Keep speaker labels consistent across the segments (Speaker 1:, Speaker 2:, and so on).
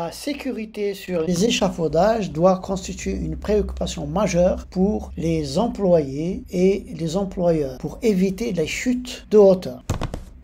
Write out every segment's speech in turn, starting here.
Speaker 1: La sécurité sur les échafaudages doit constituer une préoccupation majeure pour les employés et les employeurs pour éviter les chutes de hauteur.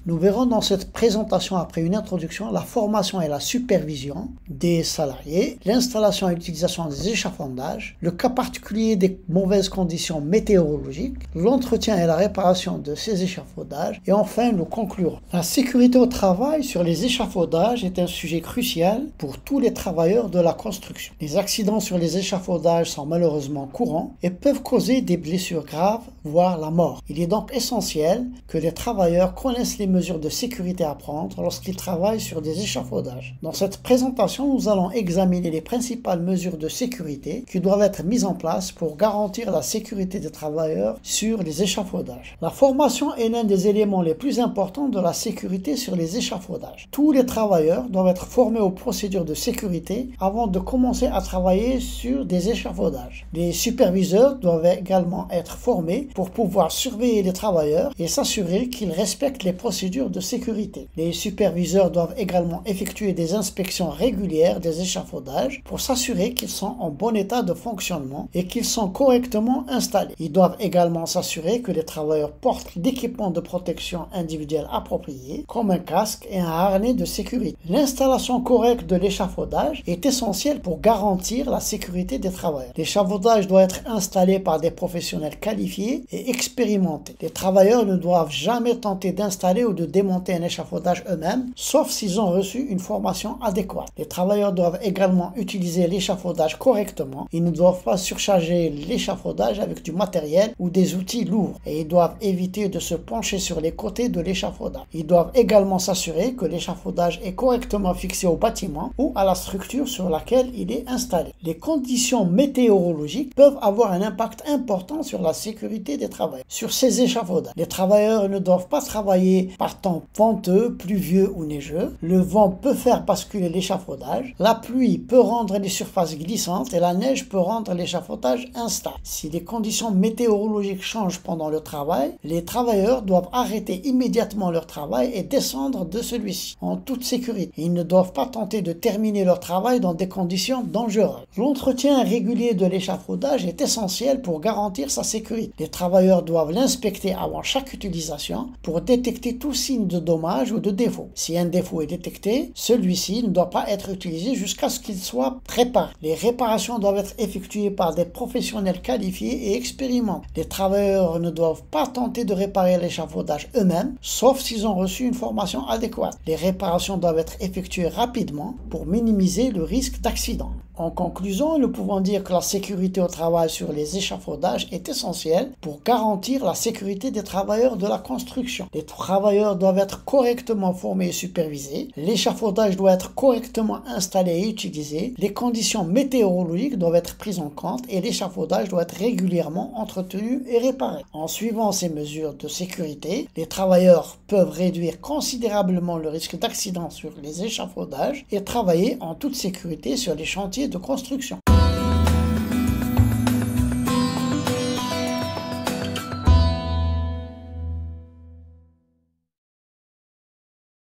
Speaker 1: Nous verrons dans cette présentation, après une introduction, la formation et la supervision des salariés, l'installation et l'utilisation des échafaudages, le cas particulier des mauvaises conditions météorologiques, l'entretien et la réparation de ces échafaudages, et enfin nous conclurons. La sécurité au travail sur les échafaudages est un sujet crucial pour tous les travailleurs de la construction. Les accidents sur les échafaudages sont malheureusement courants et peuvent causer des blessures graves, voire la mort. Il est donc essentiel que les travailleurs connaissent les mesures de sécurité à prendre lorsqu'ils travaillent sur des échafaudages. Dans cette présentation, nous allons examiner les principales mesures de sécurité qui doivent être mises en place pour garantir la sécurité des travailleurs sur les échafaudages. La formation est l'un des éléments les plus importants de la sécurité sur les échafaudages. Tous les travailleurs doivent être formés aux procédures de sécurité avant de commencer à travailler sur des échafaudages. Les superviseurs doivent également être formés pour pouvoir surveiller les travailleurs et s'assurer qu'ils respectent les procédures de sécurité. Les superviseurs doivent également effectuer des inspections régulières des échafaudages pour s'assurer qu'ils sont en bon état de fonctionnement et qu'ils sont correctement installés. Ils doivent également s'assurer que les travailleurs portent l'équipement de protection individuelle approprié, comme un casque et un harnais de sécurité. L'installation correcte de l'échafaudage est essentielle pour garantir la sécurité des travailleurs. L'échafaudage doit être installé par des professionnels qualifiés et expérimentés. Les travailleurs ne doivent jamais tenter d'installer ou de démonter un échafaudage eux-mêmes, sauf s'ils ont reçu une formation adéquate. Les travailleurs doivent également utiliser l'échafaudage correctement. Ils ne doivent pas surcharger l'échafaudage avec du matériel ou des outils lourds et ils doivent éviter de se pencher sur les côtés de l'échafaudage. Ils doivent également s'assurer que l'échafaudage est correctement fixé au bâtiment ou à la structure sur laquelle il est installé. Les conditions météorologiques peuvent avoir un impact important sur la sécurité des travailleurs. Sur ces échafaudages, les travailleurs ne doivent pas travailler par temps venteux, pluvieux ou neigeux. Le vent peut faire basculer l'échafaudage. La pluie peut rendre les surfaces glissantes et la neige peut rendre l'échafaudage instable. Si les conditions météorologiques changent pendant le travail, les travailleurs doivent arrêter immédiatement leur travail et descendre de celui-ci en toute sécurité. Ils ne doivent pas tenter de terminer leur travail dans des conditions dangereuses. L'entretien régulier de l'échafaudage est essentiel pour garantir sa sécurité. Les travailleurs doivent l'inspecter avant chaque utilisation pour détecter tout signe de dommage ou de défaut. Si un défaut est détecté, celui-ci ne doit pas être utilisé jusqu'à ce qu'il soit réparé. Les réparations doivent être effectuées par des professionnels qualifiés et expérimentés. Les travailleurs ne doivent pas tenter de réparer l'échafaudage eux-mêmes, sauf s'ils ont reçu une formation adéquate. Les réparations doivent être effectuées rapidement pour minimiser le risque d'accident. En conclusion, nous pouvons dire que la sécurité au travail sur les échafaudages est essentielle pour garantir la sécurité des travailleurs de la construction. Les travailleurs doivent être correctement formés et supervisés. L'échafaudage doit être correctement installé et utilisé. Les conditions météorologiques doivent être prises en compte et l'échafaudage doit être régulièrement entretenu et réparé. En suivant ces mesures de sécurité, les travailleurs peuvent réduire considérablement le risque d'accident sur les échafaudages et travailler en toute sécurité sur les chantiers de construction.